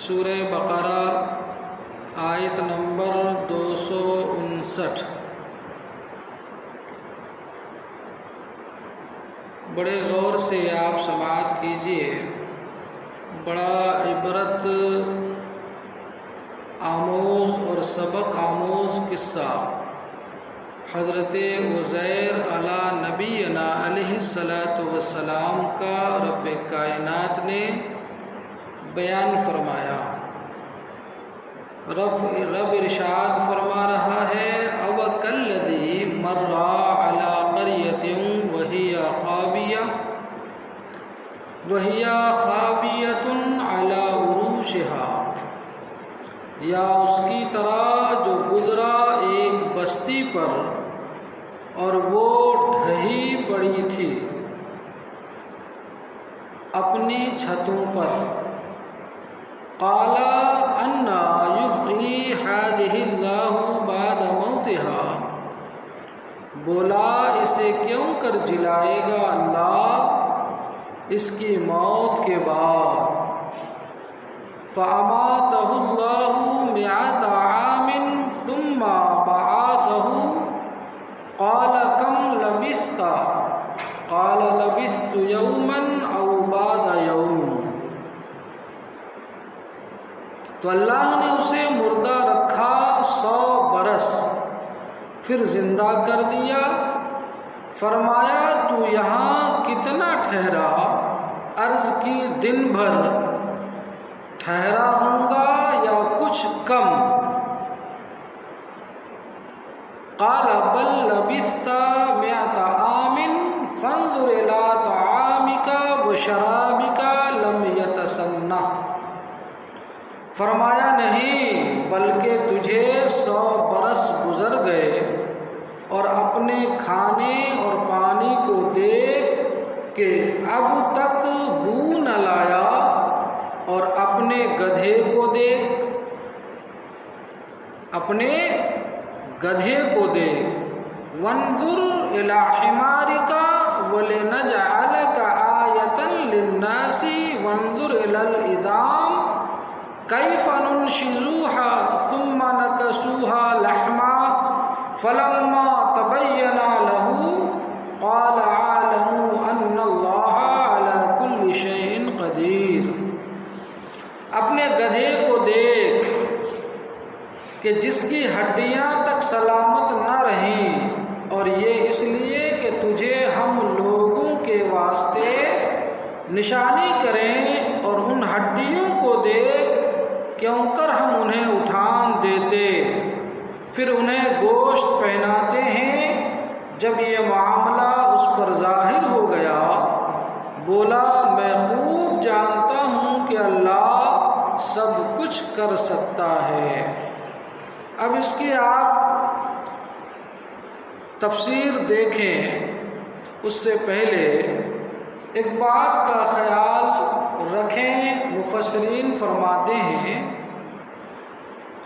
سورہ بقرہ آیت نمبر 259۔ بڑے غور سے آپ سماعت کیجئے، بڑا عبرت آموز اور سبق آموز قصہ حضرت عزیر علی نبینا علیہ السلام کا رب کائنات نے بیان فرمایا۔ رب ارشاد فرما رہا ہے، او کالذی مر علی قریۃ وہی خاویۃ علی عروشها، یا اس کی طرح جو گزرا ایک بستی پر اور وہ ڈھہی پڑی تھی اپنی چھتوں پر۔ قال انا یحیی ہذہ اللہ بعد موتها، بولا اسے کیوں کر جلائے گا اللہ اس کی موت کے بعد۔ فَأَمَاتَهُ اللَّهُ مِائَةَ عَامٍ ثُمَّ بَعَثَهُ قَالَ كَمْ لَبِثْتَ قَالَ لَبِثْتُ يَوْمًا أَوْ بَعْضَ يَوْمٍ۔ تو اللہ نے اسے مردہ رکھا 100 برس، پھر زندہ کر دیا۔ فرمایا تو یہاں کتنا ٹھہرا؟ عرض کی دن بھر ٹھہرا ہوں گا یا کچھ کم۔ قال بل لبثت 100 عام فانظر الى طعامك وشرابك لم يتسنہ۔ فرمایا نہیں، بلکہ تجھے 100 برس گزر گئے، اور اپنے کھانے اور پانی کو دیکھ کہ اب تک بو نہ لایا، اور اپنے گدھے کو دیکھ، اپنے گدھے کو دیکھ۔ وانظر الی حمارک ولنجعلک آیۃ للناس وانظر الی العظام کیف ننشزوها ثم نکسوها لحما فلما تبین له قال اعلم ان اللہ علی کل شیء قدیر۔ اپنے گدھے کو دیکھ کہ جس کی ہڈیاں تک سلامت نہ رہیں، اور یہ اس لیے کہ تجھے ہم لوگوں کے واسطے نشانی کریں، اور ان ہڈیوں کو دیکھ کیوں کر ہم انہیں اٹھان دیتے، پھر انہیں گوشت پہناتے ہیں۔ جب یہ معاملہ اس پر ظاہر ہو گیا، بولا میں خوب جانتا ہوں کہ اللہ سب کچھ کر سکتا ہے۔ اب اس کی آپ تفسیر دیکھیں، اس سے پہلے ایک بات کا خیال رکھیں۔ مفسرین فرماتے ہیں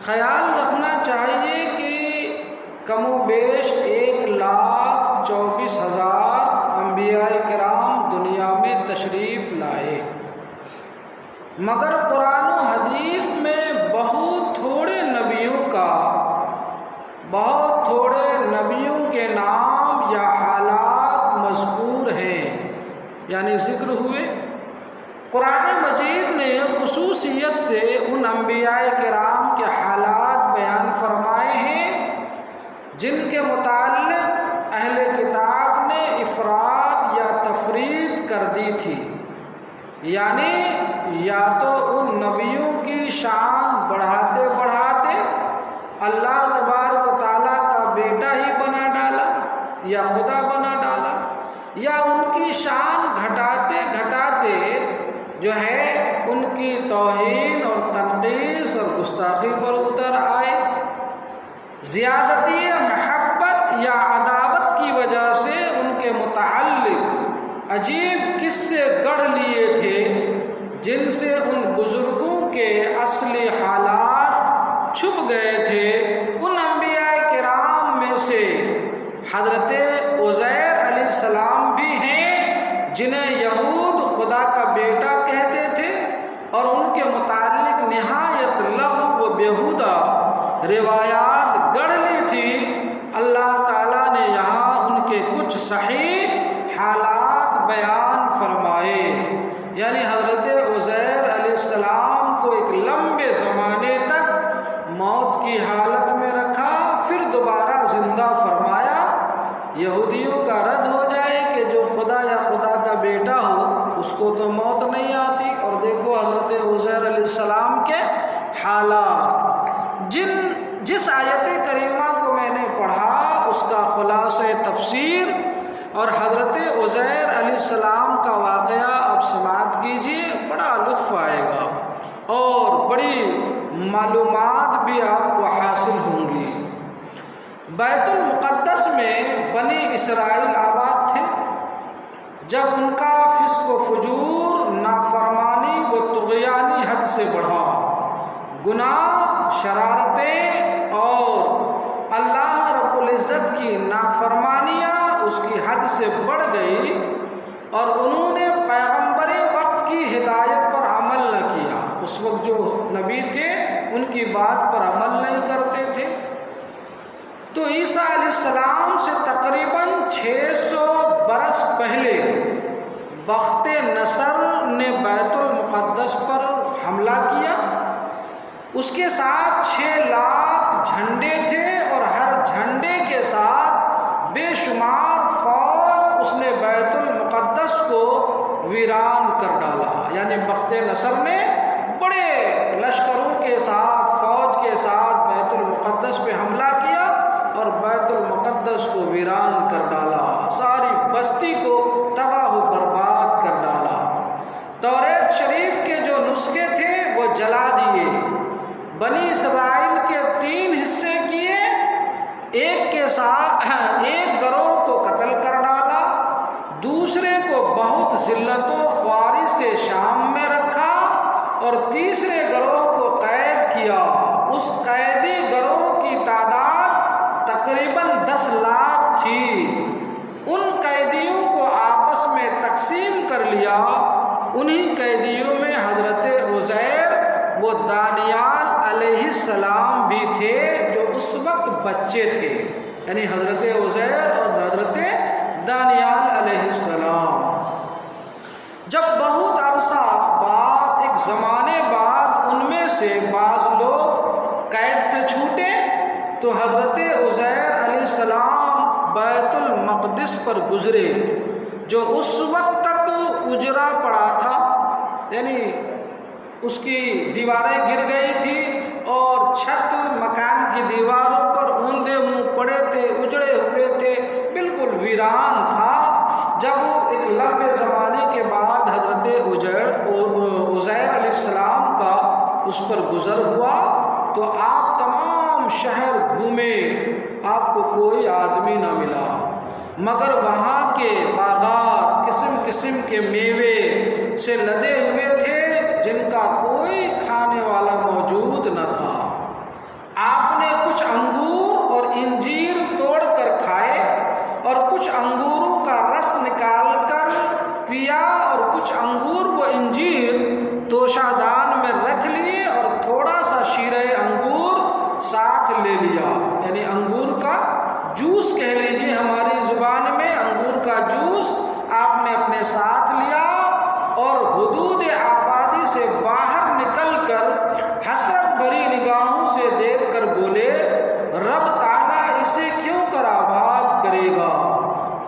خیال رکھنا چاہیے کہ کم و بیش 1,24,000 انبیاء کرام دنیا میں تشریف لائے، مگر قرآن و حدیث میں بہت تھوڑے نبیوں کے نام یا حالات مذکور ہیں، یعنی ذکر ہوئے۔ قرآن مجید نے خصوصیت سے ان انبیاء کرام کے حالات بیان فرمائے ہیں جن کے متعلق اہل کتاب نے افراد یا تفرید کر دی تھی، یعنی یا تو ان نبیوں کی شان بڑھاتے بڑھاتے اللہ تبارک و تعالیٰ کا بیٹا ہی بنا ڈالا یا خدا بنا ڈالا، یا ان کی شان گھٹاتے گھٹاتے جو ہے ان کی توہین اور تنقیص اور گستاخی پر اتر آئے۔ زیادتی محبت یا عداوت کی وجہ سے ان کے متعلق عجیب قصے گڑھ لیے تھے جن سے ان بزرگوں کے اصلی حالات چھپ گئے تھے۔ ان انبیاء کرام میں سے حضرت عزیر علیہ السلام بھی ہیں جنہیں یہود خدا کا بیٹا کہتے تھے، اور ان کے متعلق نہایت روایات گڑھ لی تھی، اللہ تعالیٰ نے یہاں ان کے کچھ صحیح حالات بیان فرمائے۔ یعنی حضرت عزیر علیہ السلام کو ایک لمبے زمانے تک موت کی حالت میں رکھا، پھر دوبارہ زندہ فرمایا۔ یہودیوں کا رد ہو جائے کہ جو خدا یا خدا کا بیٹا ہو اس کو تو موت نہیں آتی، اور دیکھو حضرت عزیر علیہ السلام کے حالات۔ جس آیت کریمہ کو میں نے پڑھا اس کا خلاصہ تفسیر اور حضرت عزیر علیہ السلام کا واقعہ اب سماعت کیجیے، بڑا لطف آئے گا اور بڑی معلومات بھی آپ کو حاصل ہوں گی۔ بیت المقدس میں بنی اسرائیل آباد تھے۔ جب ان کا فسق و فجور، نافرمانی و طغیانی حد سے بڑھا، گناہ، شرارتیں اور اللہ رب العزت کی نافرمانیاں اس کی حد سے بڑھ گئی، اور انہوں نے پیغمبر وقت کی ہدایت پر عمل نہ کیا۔ اس وقت جو نبی تھے ان کی بات پر عمل نہیں کرتے تھے۔ تو عیسیٰ علیہ السلام سے تقریباً 600 برس پہلے بخت نصر نے بیت المقدس پر حملہ کیا۔ اس کے ساتھ 6 لاکھ جھنڈے تھے، اور ہر جھنڈے کے ساتھ بے شمار فوج اس نے بیت المقدس کو ویران کر ڈالا۔ یعنی بخت نصر نے بڑے لشکروں کے ساتھ، فوج کے ساتھ بیت المقدس پہ حملہ کیا اور بیت المقدس کو ویران کر ڈالا، ساری بستی کو تباہ و برباد کر ڈالا۔ توریت شریف کے جو نسخے تھے وہ جلا دیے، بنی اسرائیل کے 3 حصے کیے، ایک کے ساتھ ایک گروہ کو قتل کر ڈالا، دوسرے کو بہت ذلت و خواری سے شام میں رکھا، اور تیسرے گروہ کو قید کیا۔ اس قیدی گروہ کی تعداد تقریباً 10 لاکھ تھی۔ ان قیدیوں کو آپس میں تقسیم کر لیا۔ انہی قیدیوں میں حضرت عزیر و دانیال علیہ السلام بھی تھے جو اس وقت بچے تھے، یعنی حضرت عزیر اور حضرت دانیال علیہ السلام۔ جب بہت عرصہ بعد، ایک زمانے بعد، ان میں سے بعض لوگ قید سے چھوٹے تو حضرت عزیر علیہ السلام بیت المقدس پر گزرے، جو اس وقت تک اجڑا پڑا تھا، یعنی اس کی دیواریں گر گئی تھی اور چھت مکان کی دیواروں پر اوندے منہ پڑے تھے، اجڑے ہوئے تھے، بالکل ویران تھا۔ جب وہ ایک لمبے زمانے کے بعد حضرت عزیر علیہ السلام کا اس پر گزر ہوا تو آپ تمام شہر گھومے، آپ کو کوئی آدمی نہ ملا، مگر وہاں کے باغات قسم قسم کے میوے سے لدے ہوئے تھے جن کا کوئی کھانے والا موجود نہ تھا۔ آپ نے کچھ انگور اور انجیر توڑ کر کھائے، اور کچھ انگوروں کا رس نکال کر پیا، اور کچھ انگور و انجیر توشادان میں رکھ لیے، اور تھوڑا سا شیرہ انگور ساتھ لے لیا، یعنی انگور کا جوس کہہ لیجیے ہماری زبان میں، انگور کا جوس آپ نے اپنے ساتھ لیا، اور حدود آبادی سے باہر نکل کر حسرت بھری نگاہوں سے دیکھ کر بولے، رب تعالیٰ اسے کیوں کر آباد کرے گا،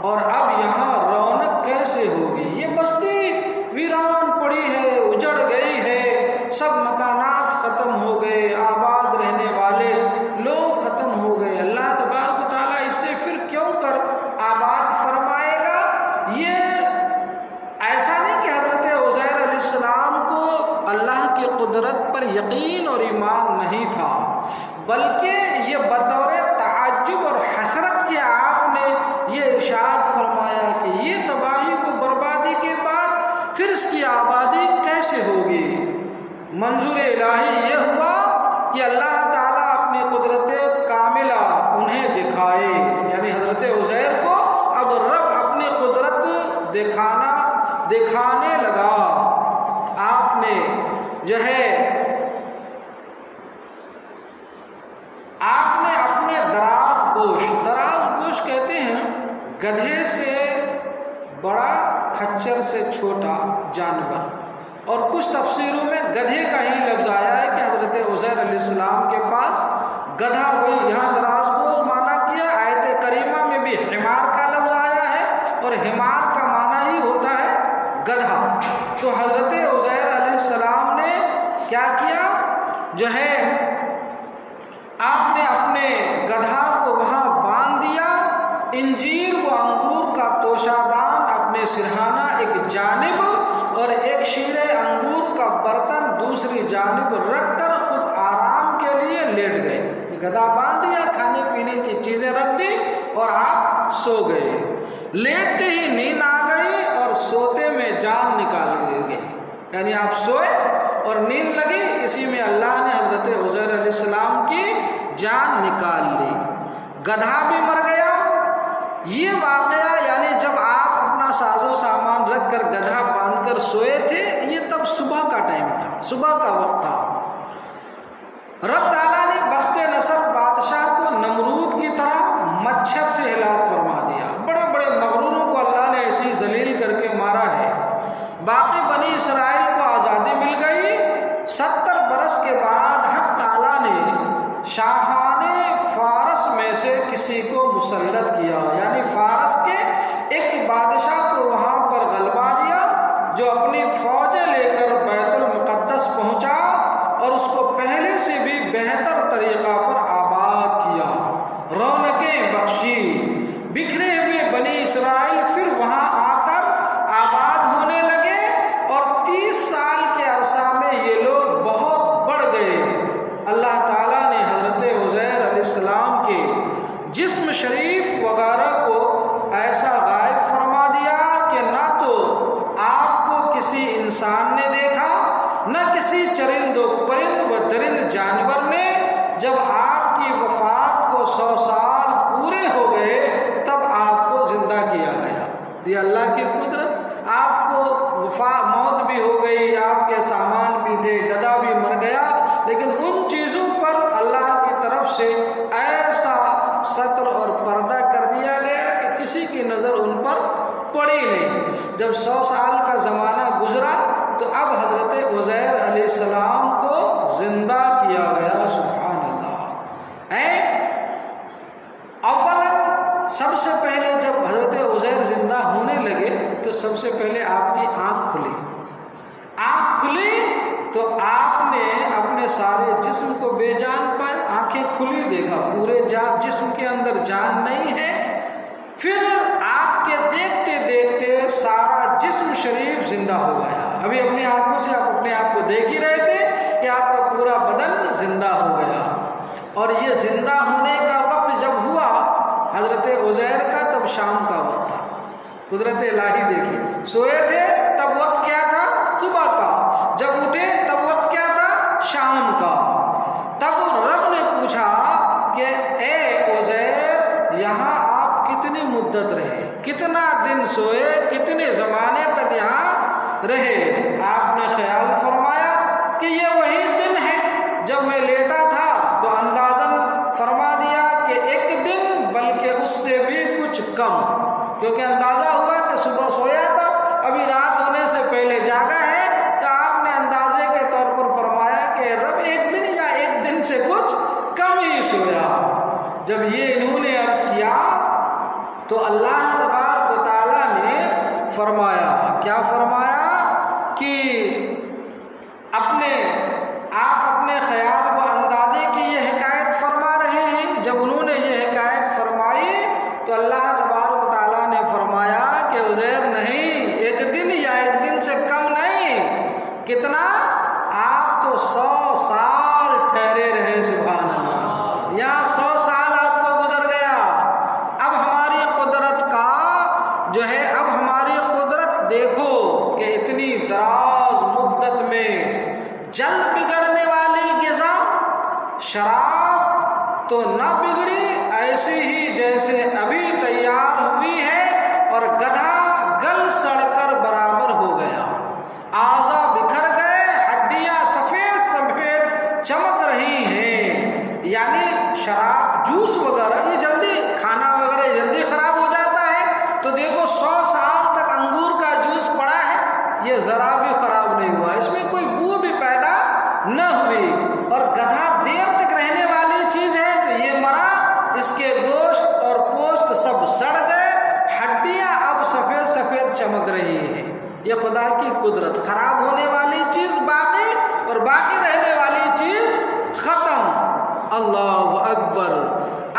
اور اب یہاں رونق کیسے ہوگی؟ یہ بستی ویران پڑی ہے، اجڑ گئی ہے، سب مکانات ختم ہو گئے، آباد رہنے والے لوگ ختم ہو گئے، اللہ تبارک و تعالیٰ اسے پھر کیوں کر آباد فرمائے گا؟ یہ ایسا نہیں کہ حضرت عزیر علیہ السلام کو اللہ کی قدرت پر یقین اور ایمان نہیں تھا، بلکہ یہ بطور تعجب اور حسرت کے آپ نے یہ ارشاد فرمایا کہ یہ تباہی کو بربادی کے بعد پھر اس کی آبادی کیسے ہوگی؟ منظور الہی یہ ہوا کہ اللہ تعالیٰ اپنی قدرت کاملہ انہیں دکھائے، یعنی حضرت عزیر کو اب رب اپنی قدرت دکھانے لگا۔ آپ نے جو ہے مچھر سے چھوٹا جانور، اور کچھ تفسیروں میں گدھے کا ہی لفظ آیا ہے کہ حضرت عزیر علیہ السلام کے پاس گدھا، وہی یہاں دراز کو معنی کیا، آیت کریمہ میں بھی حمار کا لفظ آیا ہے اور حمار کا معنی ہی ہوتا ہے گدھا۔ تو حضرت عزیر علیہ السلام نے کیا کیا، جو ہے آپ نے اپنے گدھا کو وہاں باندھ دیا، انجیر و انگور کا توشادان اپنے سرہانہ ایک جانب اور ایک شیر انگور کا برتن دوسری جانب رکھ کر خود آرام کے لیے لیٹ گئے۔ گدھا باندھ دیا، کھانے پینے کی چیزیں رکھ دی اور آپ سو گئے۔ لیٹتے ہی نیند آ گئی اور سوتے میں جان نکال گئی، یعنی آپ سوئے اور نیند لگی، اسی میں اللہ نے حضرت عزیر علیہ السلام کی جان نکال لی، گدھا بھی مر گیا۔ یہ واقعہ یعنی جب آپ اپنا ساز و سامان رکھ کر گدھا باندھ کر سوئے تھے، یہ تب صبح کا ٹائم تھا، صبح کا وقت تھا۔ رب تعالیٰ نے بخت نصر بادشاہ کو نمرود کی طرح مچھر سے ہلاک فرما دیا، بڑے بڑے مغروروں کو اللہ نے ایسی ذلیل کر کے مارا ہے۔ باقی بنی اسرائیل کو آزادی مل گئی۔ 70 برس کے بعد حق تعالیٰ نے شاہان فارس میں سے کسی کو مسلط کیا، یعنی فارس کے ایک بادشاہ کو وہاں پر غلبہ دیا، جو اپنی فوجیں لے کر بیت المقدس پہنچا اور اس کو پہلے سے بھی بہتر طریقہ پر آباد کیا، رونقیں بخشی۔ بکھرے ہوئے بنی اسرائیل پھر وہاں آ کر آباد ہونے لگے اور 30 سال کے عرصہ میں یہ لوگ بہت بڑھ گئے۔ اللہ تعالیٰ نے حضرت عزیر علیہ السلام کے جسم شریف وغیرہ کو ایسا غائب فرما دیا کہ نہ تو آپ کو کسی انسان نے دیکھا، نہ کسی چرند و پرند و درند جانور نے۔ جب آپ کی وفات کو 100 سال پورے ہو گئے تب آپ کو زندہ کیا گیا۔ یہ اللہ کی قدرت، آپ کو موت بھی ہو گئی، آپ کے سامان بھی تھے، گدھا بھی مر گیا، لیکن ان چیزوں پر اللہ کی طرف سے ایسا ستر اور پردہ کر دیا گیا کہ کسی کی نظر ان پر پڑی نہیں۔ جب 100 سال کا زمانہ گزرا تو اب حضرت عزیر علیہ السلام کو زندہ کیا گیا۔ سبحان اللہ۔ اولا سب سے پہلے جب حضرت عزیر زندہ ہونے لگے تو سب سے پہلے آپ کی آنکھ کھلی۔ آنکھ کھلی تو آپ نے اپنے سارے جسم کو بے جان پائے، آنکھیں کھلی، دیکھا پورے جسم کے اندر جان نہیں ہے۔ پھر آپ کے دیکھتے دیکھتے سارا جسم شریف زندہ ہو گیا۔ ابھی اپنی آنکھوں سے آپ اپنے آپ کو دیکھ ہی رہے تھے کہ آپ کا پورا بدن زندہ ہو گیا۔ اور یہ زندہ ہونے کا وقت جب ہوا حضرت عزیر کا، تب شام کا وقت تھا۔ قدرت الہی دیکھیے، سوئے تھے تب وقت کیا تھا؟ صبح کا۔ جب اٹھے تب وقت کیا تھا؟ شام کا۔ تب رب نے پوچھا کہ اے عزیر، یہاں آپ کتنی مدت رہے، کتنا دن سوئے، کتنے زمانے تک یہاں رہے؟ آپ نے خیال فرمایا کہ یہ وہی دن ہے جب میں لیٹا تھا، تو اندازاً فرما دیا کہ 1 دن، بلکہ اس سے بھی کچھ کم، کیونکہ اندازہ ہوا کہ صبح سویا تھا، ابھی رات ہونے سے پہلے جاگا ہے، تو آپ نے اندازے کے طور پر فرمایا کہ رب 1 دن یا 1 دن سے کچھ کم ہی سویا۔ جب یہ انہوں نے عرض کیا تو اللہ تبارک و تعالیٰ نے فرمایا، کیا فرمایا کہ آپ اپنے خیال و اندازے کی یہ حکایت فرما رہے ہیں۔ جب انہوں نے یہ حکایت فرمائی تو اللہ تبارک و تعالیٰ نے فرمایا کہ عزیر نہیں، 1 دن یا 1 دن سے کم نہیں، کتنا؟ آپ تو 100 سال ٹھہرے رہے۔ سبحان اللہ، یہاں 100 سال آپ کو گزر گیا۔ اب ہماری قدرت کا جو ہے، اب ہماری قدرت دیکھو کہ اتنی دراز مدت میں جلد بگڑنے والی غذا شراب تو نہ بگڑی، ایسی ہی جیسے ابھی تیار ہوئی ہے، اور گدھا گل سڑ کر برابر ہو گیا، اعضا بکھر گئے، ہڈیاں سفید سفید چمک رہی ہیں۔ یعنی شراب، جوس وغیرہ یہ جلدی، کھانا وغیرہ جلدی خراب ہو جاتا ہے، تو دیکھو 100 سال تک انگور کا جوس یہ ذرا بھی خراب نہیں ہوا، اس میں کوئی بو بھی پیدا نہ ہوئی، اور گدھا دیر تک رہنے والی چیز ہے تو یہ مرا، اس کے گوشت اور پوست سب سڑ گئے، ہڈیاں اب سفید سفید چمک رہی ہے۔ یہ خدا کی قدرت، خراب ہونے والی چیز باقی اور باقی رہنے والی چیز ختم۔ اللہ اکبر۔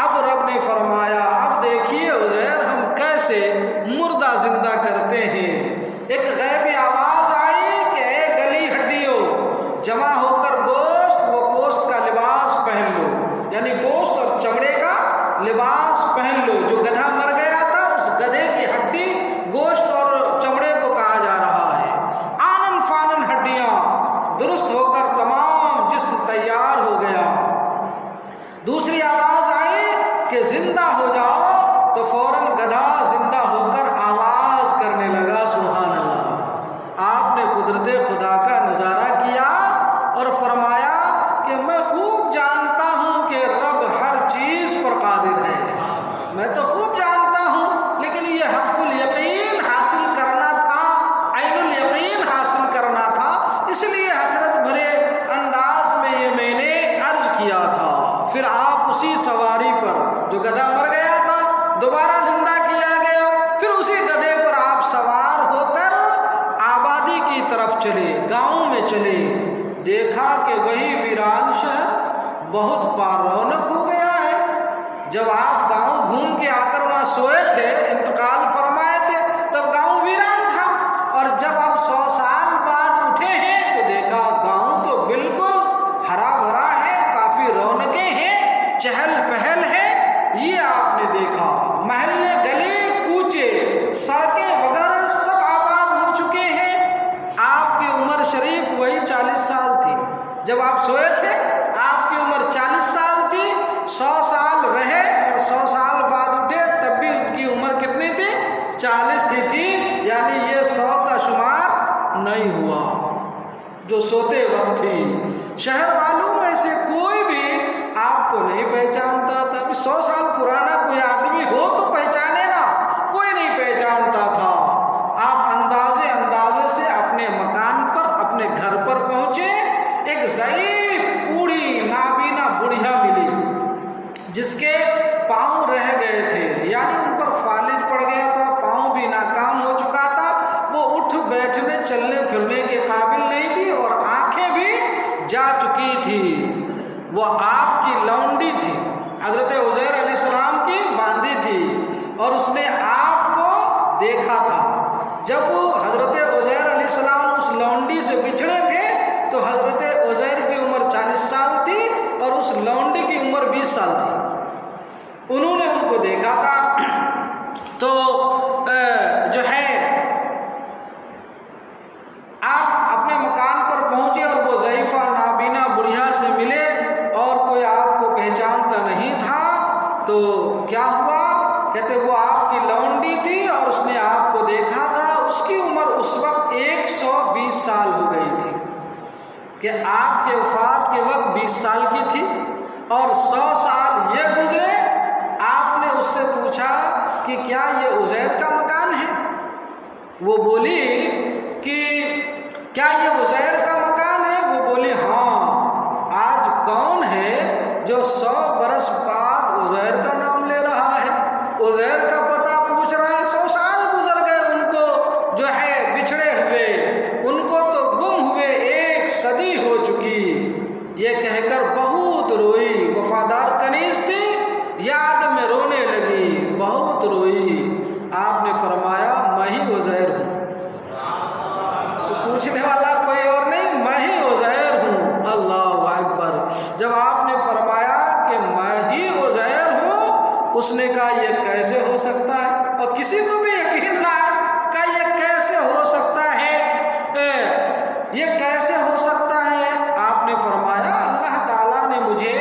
اب رب نے فرمایا اب دیکھیے عزیر ہم کیسے مردہ زندہ کرتے ہیں۔ ایک غیبی آواز آئی کہ اے گلی ہڈیوں، جمع ہو کر گوشت و پوست کا لباس پہن لو، یعنی گوشت اور چمڑے کا لباس پہن لو۔ جو گدھا مر گیا تھا اس گدھے کی ہڈی گوشت اور چمڑے کو کہا جا رہا ہے۔ آنن فانن ہڈیاں درست ہو کر تمام جسم تیار ہو گیا۔ دوسری آواز آئی کہ زندہ ہو جاؤ، تو فوراً گدھا زندہ ہو کر آواز کرنے لگا۔ سبحان اللہ۔ آپ نے قدرت خدا کا نظارہ کیا اور فرمایا کہ میں خوب جانتا ہوں کہ رب ہر چیز پر قادر ہے، میں تو خوب جانتا ہوں، لیکن یہ حق الیقین حاصل کرنا تھا، عین الیقین حاصل کرنا تھا، اس لیے حسرت بھرے انداز میں یہ میں نے عرض کیا تھا۔ پھر آپ اسی سواری پر جو گدھا مر گیا تھا دوبارہ زندہ کیا گیا، پھر اسی گدھے پر آپ سوار ہو کر آبادی کی طرف چلے، گاؤں میں چلے۔ دیکھا کہ وہی ویران شہر بہت رونق ہو گیا ہے۔ جب آپ گاؤں گھوم کے آ کر وہاں سوئے تھے، انتقال فرمائے تھے، تب گاؤں ویران تھا، اور جب آپ 100 سال بعد اٹھے ہیں تو دیکھا گاؤں تو بالکل ہرا بھرا ہے، کافی رونقیں ہیں، چہل پہل ہے۔ یہ آپ نے دیکھا، محلے گلی کوچے سڑکیں وغیرہ سب آباد ہو چکے ہیں۔ آپ کی عمر شریف وہی 40 سال تھی جب آپ سوئے تھے، آپ کی عمر 40 سال تھی، 100 سال رہے اور 100 سال بعد اٹھے تب بھی ان کی عمر کتنی تھی؟ 40 ہی تھی، یعنی یہ 100 کا شمار نہیں ہوا جو سوتے وقت تھی۔ شہر والوں میں سے کوئی بھی آپ کو نہیں پہچانتا تھا۔ ابھی 100 سال پرانا کوئی آدمی ہو تو پہچانے نا، کوئی نہیں پہچانتا تھا۔ آپ اندازے سے اپنے مکان پر، اپنے گھر پر پہنچے، ایک ضعیف بوڑھی نابینا بڑھیا ملی جس کے پاؤں رہ گئے تھے، یعنی ان پر فالج پڑ گیا تھا، پاؤں بھی ناکام ہو چکا تھا، وہ اٹھ بیٹھنے چلنے پھرنے کے قابل نہیں تھی اور آنکھیں بھی جا چکی تھی۔ وہ آپ کی لونڈی تھی، حضرت عزیر علیہ السلام کی باندھی تھی، اور اس نے آپ کو دیکھا تھا۔ جب حضرت عزیر علیہ السلام اس لونڈی سے بچھڑے تھے تو حضرت عزیر کی عمر 40 سال تھی اور اس لونڈی کی عمر 20 سال تھی۔ انہوں نے ان کو دیکھا تھا تو جو ہے آپ اپنے مکان پر پہنچے اور وہ ضعیفہ نابینا بڑھیا سے ملے اور کوئی آپ کو پہچانتا نہیں تھا، تو کیا ہوا؟ کہتے وہ آپ کی لونڈی تھی اور اس نے آپ کو دیکھا تھا۔ اس کی عمر اس وقت 120 سال ہو گئی تھی کہ آپ کے وفات کے وقت 20 سال کی تھی، اور 100 سال یہ گزرے۔ آپ نے اس سے پوچھا کہ کیا یہ عزیر کا مکان ہے؟ وہ بولی کہ کیا یہ عزیر کا مکان ہے؟ وہ بولی ہاں۔ آج کون ہے جو 100 برس بعد عزیر کا نام لے رہا ہے، عزیر کا پتہ پوچھ رہا ہے؟ 100 سال گزر گئے ان کو جو ہے بچھڑے ہوئے، ان کو تو گم ہوئے 1 صدی ہو چکی۔ یہ کہہ کر بہت روئی، وفادار کنیز تھی، یاد میں رونے لگی، بہت روئی۔ آپ نے فرمایا میں ہی عزیر ہوں۔ پوچھنے والا کوئی اور نہیں، میں ہی عزیر ہوں۔ اللہ اکبر۔ جب آپ نے فرمایا کہ میں ہی عزیر ہوں، اس نے کہا یہ کیسے ہو سکتا ہے؟ اور کسی کو بھی یقین نہ آیا کہ یہ کیسے ہو سکتا ہے، یہ کیسے ہو سکتا ہے؟ آپ نے فرمایا اللہ تعالیٰ نے مجھے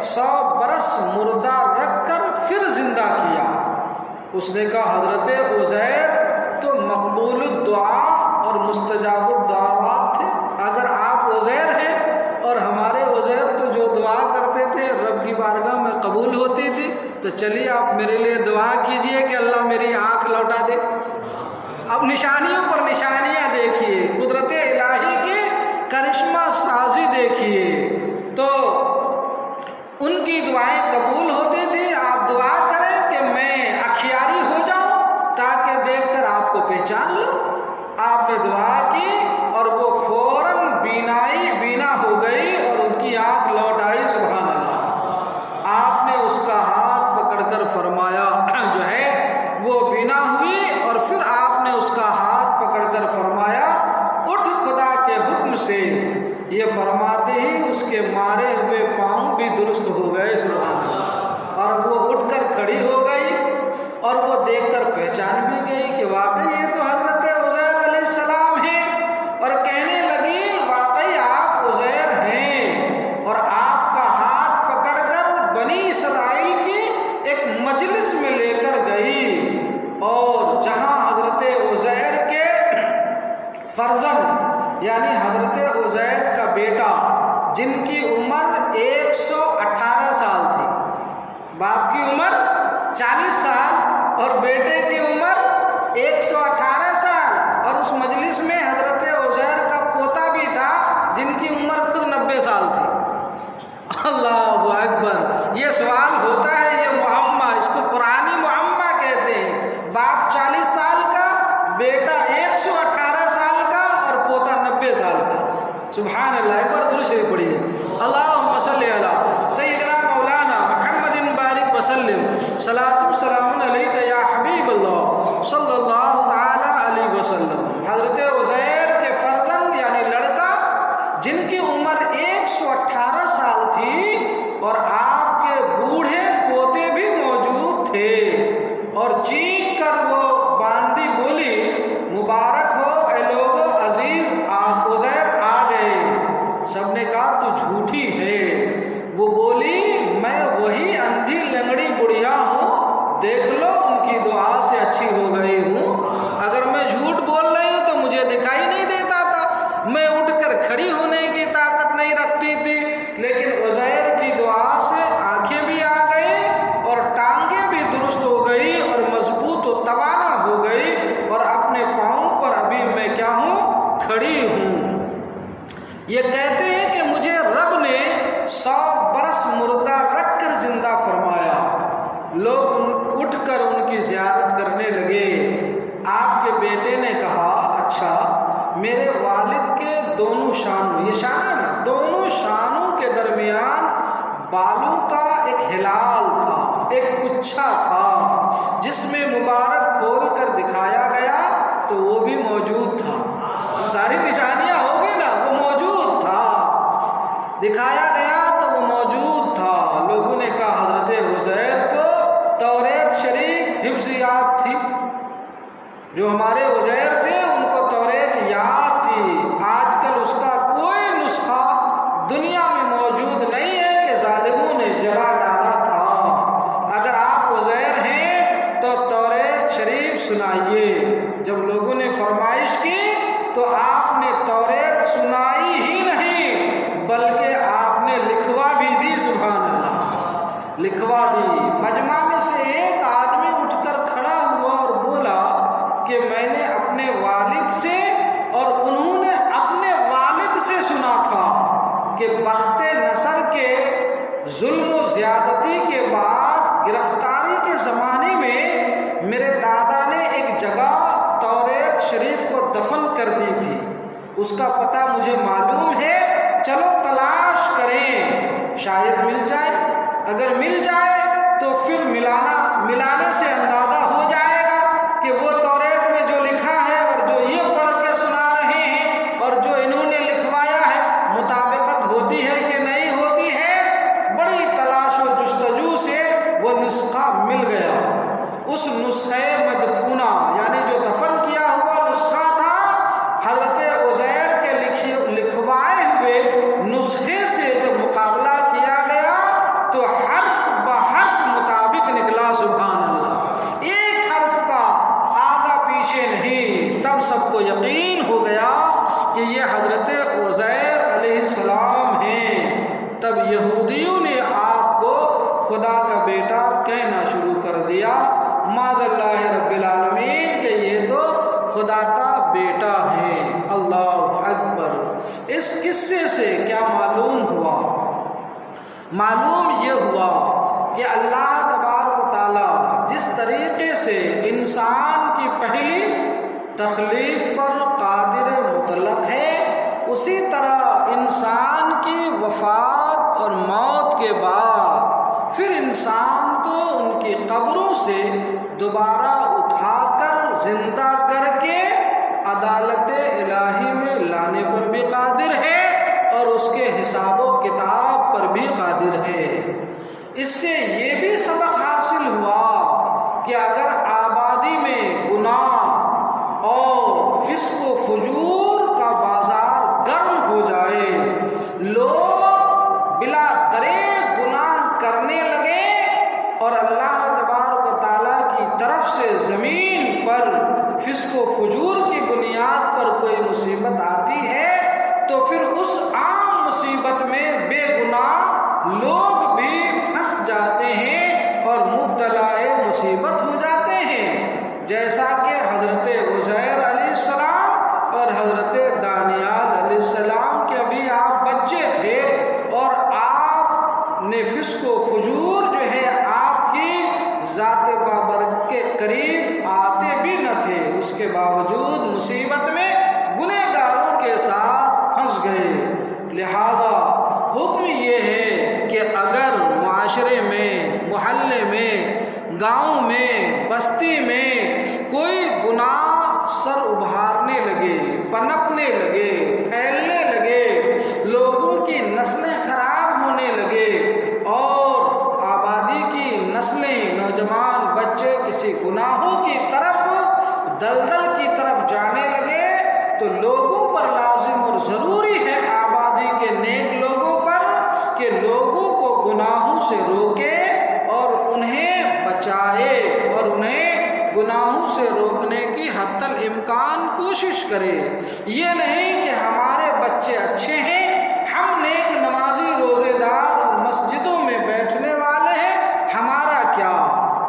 100 برس مردہ رکھ کر پھر زندہ کیا۔ اس نے کہا حضرت عزیر تو مقبول الدعا اور مستجاب الدعوات تھے۔ اگر آپ عزیر ہیں اور ہمارے عزیر تو جو دعا کرتے تھے رب کی بارگاہ میں قبول ہوتی تھی، تو چلیے آپ میرے لیے دعا کیجئے کہ اللہ میری آنکھ لوٹا دے۔ اب نشانیوں پر نشانیاں دیکھیے، قدرت الہی کی کرشمہ سازی دیکھیے، تو ان کی دعائیں قبول ہوتی تھی۔ آپ دعا کریں کہ میں اخیاری ہو جاؤں تاکہ دیکھ کر آپ کو پہچان لوں۔ آپ نے دعا کی اور وہ فوراً بینا ہو گئی اور ان کی آنکھ لوٹ آئی۔ سبحان اللہ۔ آپ نے اس کا ہاتھ پکڑ کر فرمایا جو ہے وہ بینا ہوئی، اور پھر آپ نے اس کا ہاتھ پکڑ کر فرمایا اٹھ خدا کے حکم سے۔ یہ فرماتے ہی اس کے مارے ہوئے پاؤں بھی درست ہو گئے۔ سبحان اللہ۔ اور وہ اٹھ کر کھڑی ہو گئی اور وہ دیکھ کر پہچان بھی گئی کہ واقعی یہ تو حضرت عزیر علیہ السلام ہیں، اور کہنے لگی واقعی آپ عزیر ہیں، اور آپ کا ہاتھ پکڑ کر بنی اسرائیل کی ایک مجلس میں لے کر گئی، اور جہاں حضرت عزیر کے فرزند یعنی حضرت عزیر کا بیٹا جن کی عمر 118 سال تھی، باپ کی عمر 40 سال اور بیٹے کی عمر 118 سال، اور اس مجلس میں حضرت عزیر کا پوتا بھی تھا جن کی عمر خود 90 سال تھی۔ اللہ اکبر۔ یہ سوال ہوتا ہے، یہ معمہ، اس کو قرآنی معمہ کہتے ہیں۔ باپ 40 سال کا، بیٹا 118 سال کا اور پوتا 90 سال کا۔ سبحان اللہ۔ ایک بار درود شریف پڑھیے، اللہم صلی علی سیدنا مولانا محمد بارک وسلم، صلاۃ و سلام علیک یا حبیب اللہ صلی اللہ تعالی علیہ وسلم۔ حضرت عزیر کے فرزند یعنی لڑکا جن کی عمر 118 سال تھی، اور آپ کے بوڑھے پوتے بھی موجود تھے، اور چیخ کر وہ باندی بولی مبارک ہو اے لوگو، عزیز عزیر آ گئے۔ سب نے کہا تو جھوٹی ہے۔ وہ بولی میں وہی اندھی لنگڑی بڑھیا ہوں، دیکھ لو ان کی دعا سے اچھی ہو گئی ہوں۔ اگر میں جھوٹ بول رہی ہوں تو مجھے دکھائی نہیں دیتا تھا، میں اٹھ کر کھڑی ہونے کی طاقت نہیں رکھتی تھی، لیکن عزیر کی دعا سے آنکھیں بھی آ گئی اور ٹانگیں بھی درست ہو گئی اور مضبوط و توانا ہو گئی، اور اپنے پاؤں پر ابھی میں کیا ہوں؟ کھڑی ہوں۔ یہ کہتے ہیں کہ مجھے رب نے 100 برس مردہ رکھ کر زندہ فرمایا۔ لوگ اٹھ کر ان کی زیارت کرنے لگے۔ آپ کے بیٹے نے کہا اچھا، میرے والد کے دونوں شانوں، یہ شانہ ہے نا، دونوں شانوں کے درمیان بالوں کا ایک ہلال تھا، ایک گچھا تھا جس میں مبارک کھول کر دکھایا گیا تو وہ بھی موجود تھا۔ ساری نشانیاں ہوگی نا، وہ موجود تھا، دکھایا گیا تو وہ موجود تھا۔ لوگوں نے کہا حضرت عزیر کو توریت شریف حفظ یاد تھی، جو ہمارے عزیر تھے ان کو توریت یاد تھی۔ آج کل اس کا کوئی نسخہ دنیا میں موجود نہیں ہے کہ ظالموں نے جلا ڈالا تھا۔ اگر آپ عزیر ہیں تو توریت شریف سنائیے۔ جب لوگوں نے فرمائش کی تو آپ نے توریت سنائی ہی نہیں بلکہ آپ نے لکھوا بھی دی۔ سبحان اللہ، لکھوا دی۔ مجمع میں سے ایک آدمی اٹھ کر کھڑا ہوا اور بولا کہ میں نے اپنے والد سے اور انہوں نے اپنے والد سے سنا تھا کہ بخت نصر کے ظلم و زیادتی کے بعد گرفتاری کے زمانے میں میرے دادا نے ایک جگہ توریت شریف کو دفن کر دی تھی، اس کا پتہ مجھے معلوم ہے، چلو تلاش کریں، شاید مل جائے۔ اگر مل جائے تو پھر ملانے سے اندازہ ہو جائے گا کہ وہ توریت میں جو لکھا ہے اور جو یہ پڑھ کے سنا رہے ہیں اور جو انہوں نے لکھوایا ہے مطابقت ہوتی ہے کہ نہیں ہوتی ہے۔ بڑی تلاش و جستجو سے وہ نسخہ مل گیا۔ اس نسخے مدفونہ یعنی جو دفن کیا ہوا نسخہ تھا، حضرت عزیر کے لکھوائے ہوئے نسخے سے جب مقابلہ کیا گیا تو حرف بحرف مطابق نکلا۔ سبحان اللہ، ایک حرف کا آگا پیچھے نہیں۔ تب سب کو یقین ہو گیا کہ یہ حضرت عزیر علیہ السلام ہیں۔ تب یہودیوں نے آپ کو خدا کا بیٹا کہنا شروع کر دیا، معاذ اللہ رب العالمین، کہ یہ تو خدا کا بیٹا ہے۔ اللہ اکبر۔ اس قصے سے کیا معلوم ہوا؟ معلوم یہ ہوا کہ اللہ تبارک و تعالیٰ جس طریقے سے انسان کی پہلی تخلیق پر قادر مطلق ہے، اسی طرح انسان کی وفات اور موت کے بعد پھر انسان کو ان کی قبروں سے دوبارہ اٹھا کر زندہ کر کے عدالت الہی میں لانے پر بھی قادر ہے اور اس کے حساب و کتاب پر بھی قادر ہے۔ اس سے یہ بھی سبق حاصل ہوا کہ اگر آبادی میں گناہ اور فسق و فجور کا بازار گرم ہو جائے، لوگ بلا دریغ گناہ کرنے لگے اور اللہ تبارک و تعالیٰ کی طرف سے زمین پر فسق و فجور کی بنیاد پر کوئی مصیبت آتی ہے تو پھر اس عام مصیبت میں بے گناہ لوگ بھی پھنس جاتے ہیں اور مبتلا مصیبت ہو جاتے ہیں، جیسا کہ حضرت عزیر علیہ السلام اور حضرت دانیال علیہ السلام کے ابھی آپ بچے تھے اور آپ نے فسق و فجور جو ہے آپ کی ذات بابرکت کے قریب آتے بھی نہ تھے، اس کے باوجود مصیبت میں گنہگاروں کے ساتھ پھنس گئے۔ لہذا حکم یہ ہے کہ اگر معاشرے میں، محلے میں، گاؤں میں، بستی میں کوئی گناہ سر ابھارنے لگے، پنپنے لگے، پھیلنے لگے، لوگوں کی نسلیں خراب ہونے لگے اور آبادی کی نسلیں، نوجوان بچے کسی گناہوں کی طرف، دلدل کی طرف جانے لگے تو لوگوں پر لازم اور ضروری ہے، آبادی کے نیک لوگوں پر، کہ لوگوں کو گناہوں سے روکے اور انہیں بچائے اور انہیں گناہوں سے روکنے کی حتی الامکان کوشش کرے۔ یہ نہیں کہ ہمارے بچے اچھے ہیں، ہم نیک نمازی روزے دار اور مسجدوں میں بیٹھنے والے ہیں، ہمارا کیا؟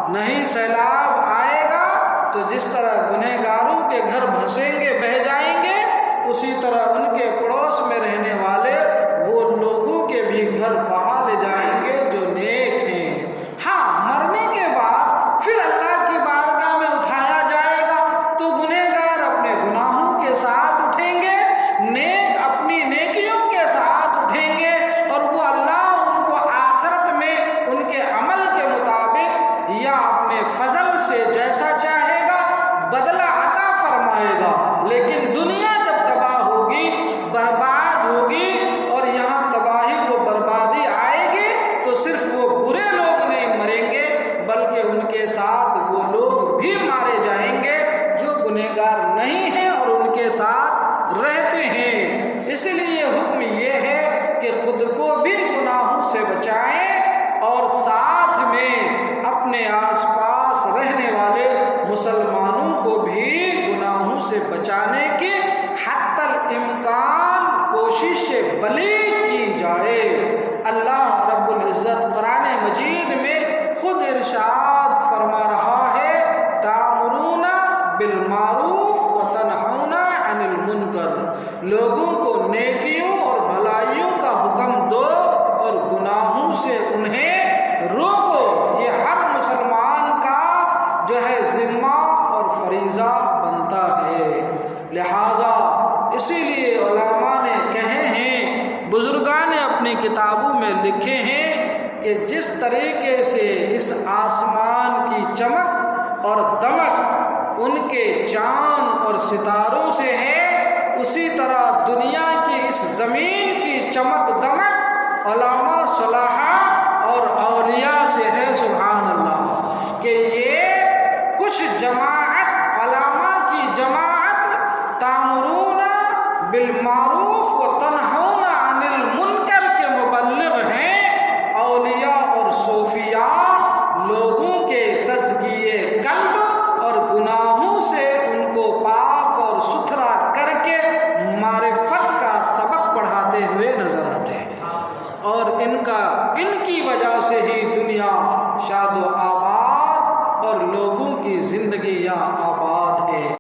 نہیں، سیلاب آئے گا تو جس طرح گنہگاروں کے گھر بھسیں گے، بہہ جائیں گے، اسی طرح ان کے پڑوس میں رہنے والے وہ لوگوں کے بھی گھر بہا لے جائیں گے جو نیک ہیں۔ ہاں، مرنے کے بعد پھر اللہ کی بارگاہ میں اٹھایا جائے گا تو گنہگار اپنے گناہوں کے ساتھ اٹھیں گے، نیک اپنی نیکیوں کے ساتھ اٹھیں گے اور وہ اللہ ان کو آخرت میں ان کے عمل کے مطابق یا اپنے فضل سے جیسا چاہے گا بدلہ عطا فرمائے گا۔ لیکن دنیا جب تباہ ہوگی، برباد ہوگی اور یہاں تباہی کو بربادی آئے گی تو صرف وہ برے لوگ نہیں مریں گے بلکہ ان کے ساتھ وہ لوگ بھی مارے جائیں گے جو گنہگار نہیں ہیں اور ان کے ساتھ رہتے ہیں۔ اسی لیے حکم یہ ہے کہ خود کو بھی گناہوں سے بچائیں اور ساتھ میں اپنے آس پاس رہنے والے مسلمانوں کو بھی گناہوں سے بچانے کی حتی الامکان کوشش بلیغ کی جائے۔ اللہ رب العزت قرآن مجید میں خود ارشاد فرما رہا ہے، تَأْمُرُونَ بِالْمَعْرُوفِ وَتَنْهَوْنَ عَنِ الْمُنْكَرِ، لوگوں کو نیکیوں اور بھلائیوں کا حکم دو اور گناہوں سے انہیں روکو۔ یہ ہر مسلمان کا جو ہے ذمہ اور فریضہ بنتا ہے۔ لہذا اسی لیے علماء نے کہے ہیں، بزرگان نے اپنی کتابوں میں لکھے ہیں کہ جس طریقے سے اس آسمان کی چمک اور دمک ان کے چاند اور ستاروں سے ہے، اسی طرح دنیا کی اس زمین کی چمک دمک علماء صلاح اور اولیاء سے ہے۔ سبحان اللہ، کہ یہ کچھ جماعت، علماء کی جماعت تامرون بالمعروف وتنہون عن المنکر کے مبلغ ہیں۔ اولیاء اور صوفیاء لوگوں کے تزکیے قلب اور گناہوں سے ان کو پاک اور ستھرا کر کے معرفت کا سبق پڑھاتے ہوئے نظر آتے ہیں اور ان کی وجہ سے ہی دنیا شاد و آباد اور لوگوں کی زندگیاں آباد